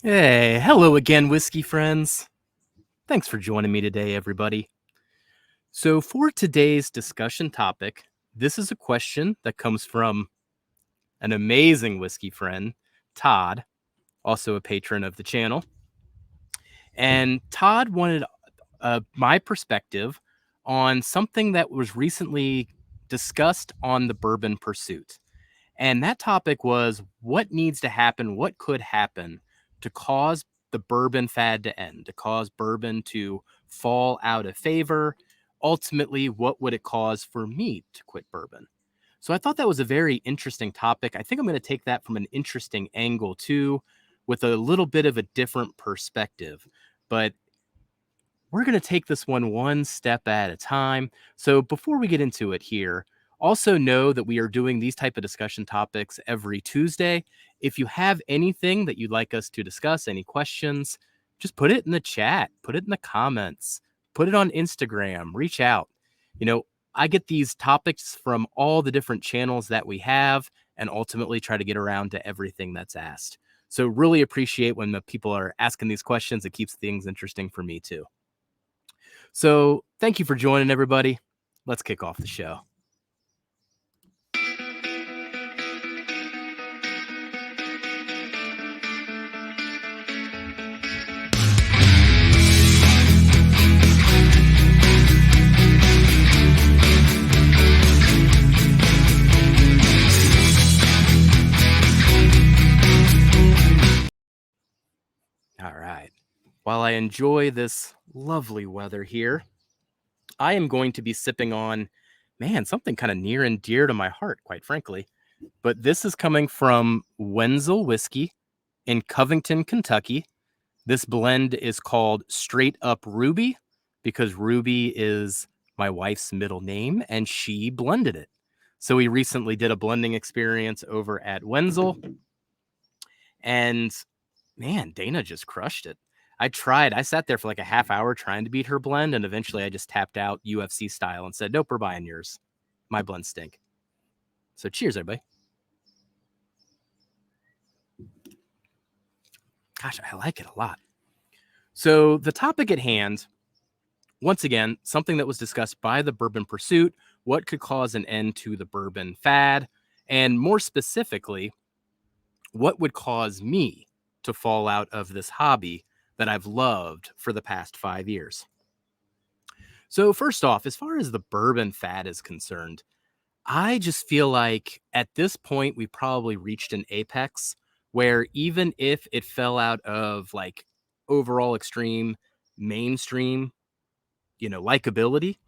Hey, hello again, whiskey friends. Thanks for joining me today, everybody. So, for today's discussion topic, this is a question that comes from an amazing whiskey friend, Todd, also a patron of the channel. And Todd wanted my perspective on something that was recently discussed on the Bourbon Pursuit. And that topic was what needs to happen, what could happen to cause the bourbon fad to end, to cause bourbon to fall out of favor. Ultimately, what would it cause for me to quit bourbon? So I thought that was a very interesting topic. I think I'm going to take that from an interesting angle too, with a little bit of a different perspective. But we're going to take this one step at a time. So before we get into it here, also know that we are doing these type of discussion topics every Tuesday. If you have anything that you'd like us to discuss, any questions, just put it in the chat, put it in the comments, put it on Instagram, reach out. You know, I get these topics from all the different channels that we have and ultimately try to get around to everything that's asked. So really appreciate when the people are asking these questions. It keeps things interesting for me too. So thank you for joining, everybody. Let's kick off the show. All right. While I enjoy this lovely weather here, I am going to be sipping on, man, something kind of near and dear to my heart, quite frankly. But this is coming from Wenzel Whiskey in Covington, Kentucky. This blend is called Straight Up Ruby because Ruby is my wife's middle name and she blended it. So we recently did a blending experience over at Wenzel. And man, Dana just crushed it. I sat there for like a half hour trying to beat her blend, and eventually I just tapped out UFC style and said, nope, we're buying yours. My blends stink. So cheers, everybody. Gosh, I like it a lot. So the topic at hand, once again, something that was discussed by the Bourbon Pursuit, what could cause an end to the bourbon fad, and more specifically, what would cause me to fall out of this hobby that I've loved for the past 5 years. So first off, as far as the bourbon fad is concerned, I just feel like at this point we probably reached an apex where even if it fell out of like overall extreme mainstream, likability,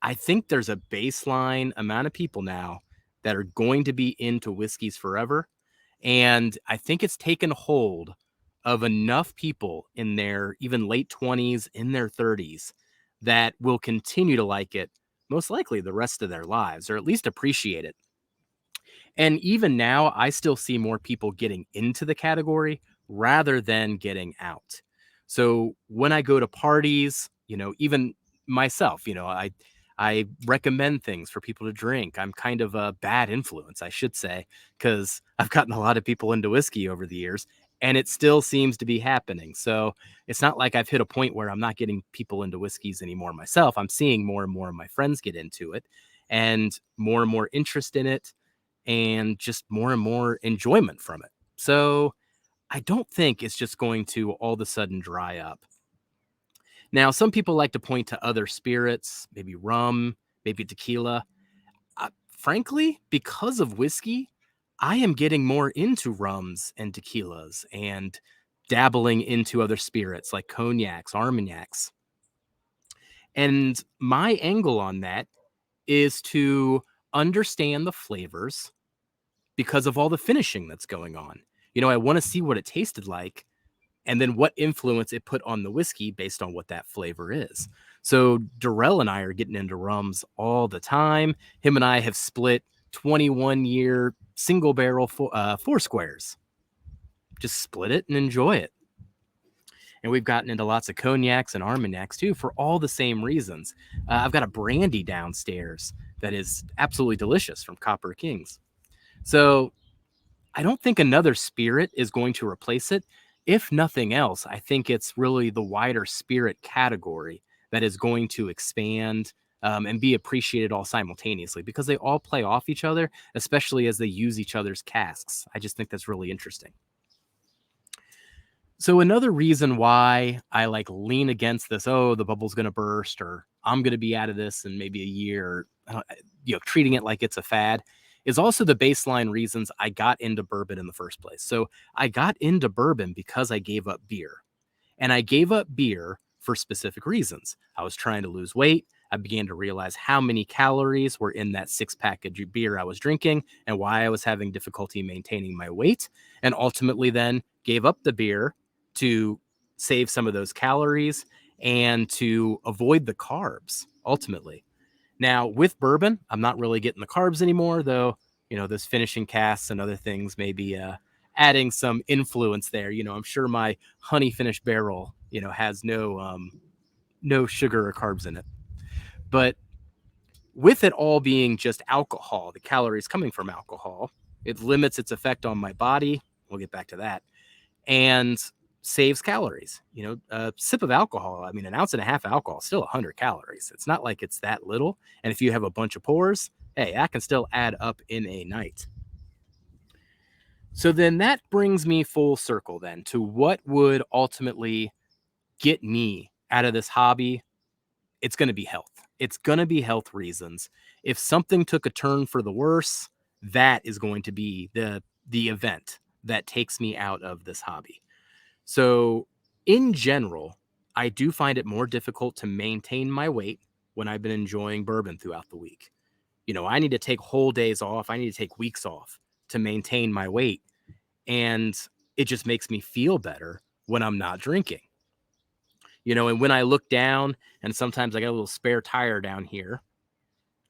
I think there's a baseline amount of people now that are going to be into whiskeys forever. And I think it's taken hold of enough people in their even late 20s, in their 30s, that will continue to like it most likely the rest of their lives, or at least appreciate it. And even now, I still see more people getting into the category rather than getting out. So when I go to parties, even myself, I recommend things for people to drink. I'm kind of a bad influence, I should say, because I've gotten a lot of people into whiskey over the years, and it still seems to be happening. So it's not like I've hit a point where I'm not getting people into whiskeys anymore myself. I'm seeing more and more of my friends get into it and more interest in it and just more and more enjoyment from it. So I don't think it's just going to all of a sudden dry up. Now, some people like to point to other spirits, maybe rum, maybe tequila. Frankly, because of whiskey, I am getting more into rums and tequilas and dabbling into other spirits like cognacs, armagnacs. And my angle on that is to understand the flavors because of all the finishing that's going on. I want to see what it tasted like and then what influence it put on the whiskey based on what that flavor is. So Darrell and I are getting into rums all the time. Him and I have split 21-year single barrel four squares. Just split it and enjoy it. And we've gotten into lots of cognacs and armagnacs too for all the same reasons. I've got a brandy downstairs that is absolutely delicious from Copper Kings. So I don't think another spirit is going to replace it. if nothing else, I think it's really the wider spirit category that is going to expand and be appreciated all simultaneously, because they all play off each other, especially as they use each other's casks. I just think that's really interesting. So another reason why I like lean against this, oh, the bubble's going to burst, or I'm going to be out of this in maybe a year, treating it like it's a fad, is also the baseline reasons I got into bourbon in the first place. So I got into bourbon because I gave up beer. And I gave up beer for specific reasons. I was trying to lose weight. I began to realize how many calories were in that 6-pack of beer I was drinking and why I was having difficulty maintaining my weight. And ultimately then gave up the beer to save some of those calories and to avoid the carbs, ultimately. Now, with bourbon, I'm not really getting the carbs anymore, though, those finishing casks and other things may be adding some influence there. I'm sure my honey finished barrel, has no sugar or carbs in it. But with it all being just alcohol, the calories coming from alcohol, it limits its effect on my body. We'll get back to that. And saves calories. A sip of alcohol, I mean, an ounce and a half of alcohol is still 100 calories. It's not like it's that little. And if you have a bunch of pours, hey, that can still add up in a night. So then that brings me full circle then to what would ultimately get me out of this hobby. It's going to be health. It's going to be health reasons. If something took a turn for the worse, that is going to be the event that takes me out of this hobby. So in general, I do find it more difficult to maintain my weight when I've been enjoying bourbon throughout the week. I need to take whole days off. I need to take weeks off to maintain my weight. And it just makes me feel better when I'm not drinking. And when I look down and sometimes I got a little spare tire down here,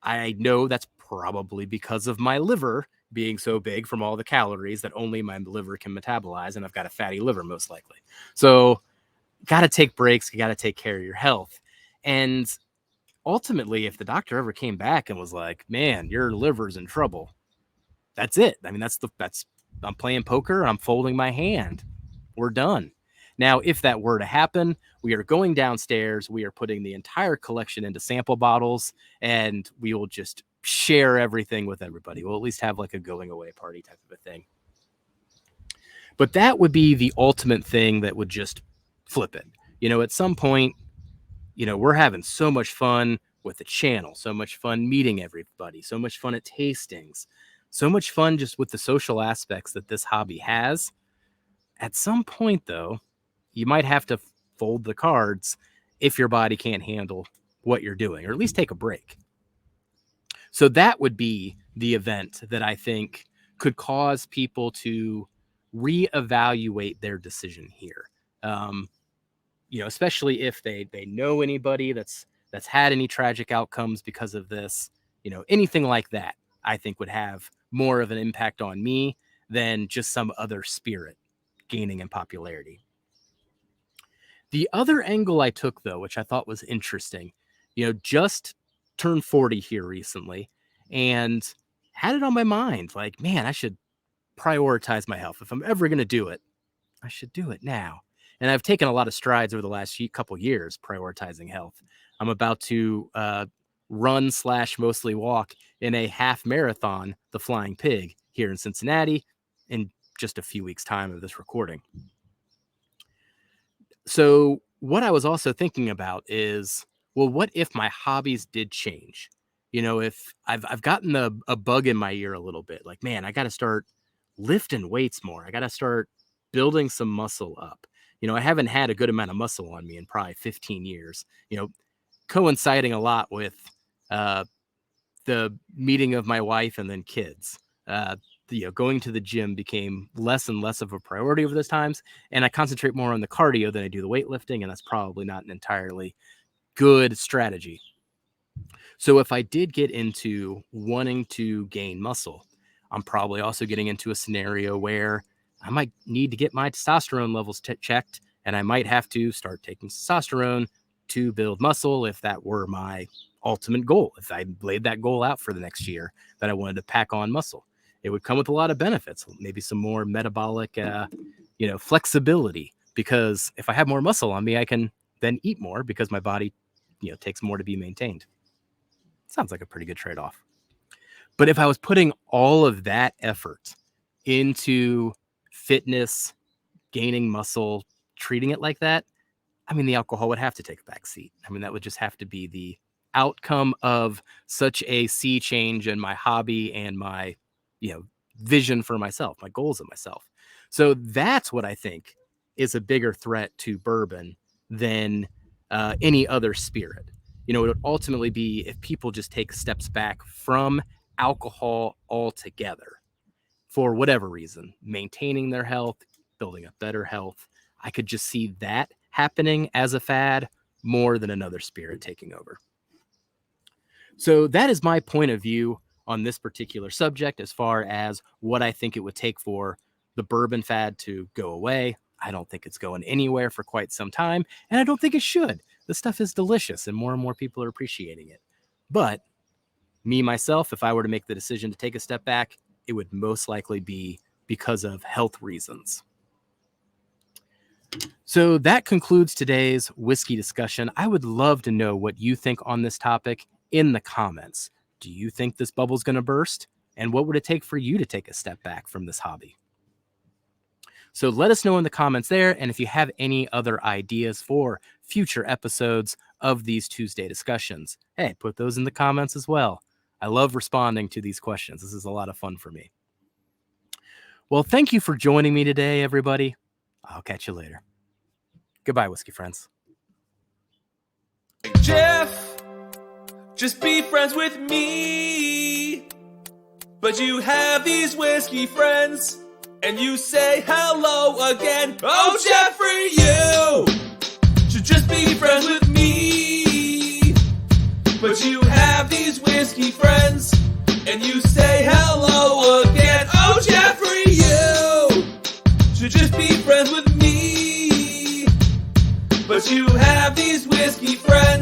I know that's probably because of my liver being so big from all the calories that only my liver can metabolize. And I've got a fatty liver, most likely. So got to take breaks. You got to take care of your health. And ultimately, if the doctor ever came back and was like, man, your liver's in trouble, that's it. I mean, I'm playing poker. I'm folding my hand. We're done. Now, if that were to happen, we are going downstairs. We are putting the entire collection into sample bottles, and we will just share everything with everybody. We'll at least have like a going away party type of a thing. But that would be the ultimate thing that would just flip it. At some point, we're having so much fun with the channel, so much fun meeting everybody, so much fun at tastings, so much fun just with the social aspects that this hobby has. At some point, though, you might have to fold the cards if your body can't handle what you're doing, or at least take a break. So that would be the event that I think could cause people to reevaluate their decision here. Especially if they know anybody that's had any tragic outcomes because of this, anything like that, I think would have more of an impact on me than just some other spirit gaining in popularity. The other angle I took, though, which I thought was interesting, just turned 40 here recently and had it on my mind. Like, man, I should prioritize my health. If I'm ever going to do it, I should do it now. And I've taken a lot of strides over the last couple years prioritizing health. I'm about to run/mostly walk in a half marathon, the Flying Pig, here in Cincinnati in just a few weeks' time of this recording. So what I was also thinking about is, well, what if my hobbies did change? If I've gotten a bug in my ear a little bit, like, man, I got to start lifting weights more. I got to start building some muscle up. I haven't had a good amount of muscle on me in probably 15 years, coinciding a lot with the meeting of my wife and then kids. Going to the gym became less and less of a priority over those times. And I concentrate more on the cardio than I do the weightlifting. And that's probably not an entirely good strategy. So if I did get into wanting to gain muscle, I'm probably also getting into a scenario where I might need to get my testosterone levels checked, and I might have to start taking testosterone to build muscle if that were my ultimate goal. If I laid that goal out for the next year that I wanted to pack on muscle, it would come with a lot of benefits, maybe some more metabolic, flexibility, because if I have more muscle on me, I can then eat more because my body, takes more to be maintained. Sounds like a pretty good trade-off. But if I was putting all of that effort into fitness, gaining muscle, treating it like that, the alcohol would have to take a back seat. That would just have to be the outcome of such a sea change in my hobby and my, vision for myself, my goals of myself. So that's what I think is a bigger threat to bourbon than any other spirit. It would ultimately be if people just take steps back from alcohol altogether for whatever reason, maintaining their health, building up better health. I could just see that happening as a fad more than another spirit taking over. So that is my point of view on this particular subject as far as what I think it would take for the bourbon fad to go away. I don't think it's going anywhere for quite some time, and I don't think it should. The stuff is delicious, and more people are appreciating it. But me, myself, if I were to make the decision to take a step back, it would most likely be because of health reasons. So that concludes today's whiskey discussion. I would love to know what you think on this topic in the comments. Do you think this bubble's going to burst? And what would it take for you to take a step back from this hobby? So let us know in the comments there. And if you have any other ideas for future episodes of these Tuesday discussions, hey, put those in the comments as well. I love responding to these questions. This is a lot of fun for me. Well, thank you for joining me today, everybody. I'll catch you later. Goodbye, whiskey friends. Jeff, just be friends with me. But you have these whiskey friends, and you say hello again. Oh, Jeffrey, you should just be friends with me. But you have these whiskey friends, and you say hello again. Oh, Jeffrey, you should just be friends with me. But you have these whiskey friends.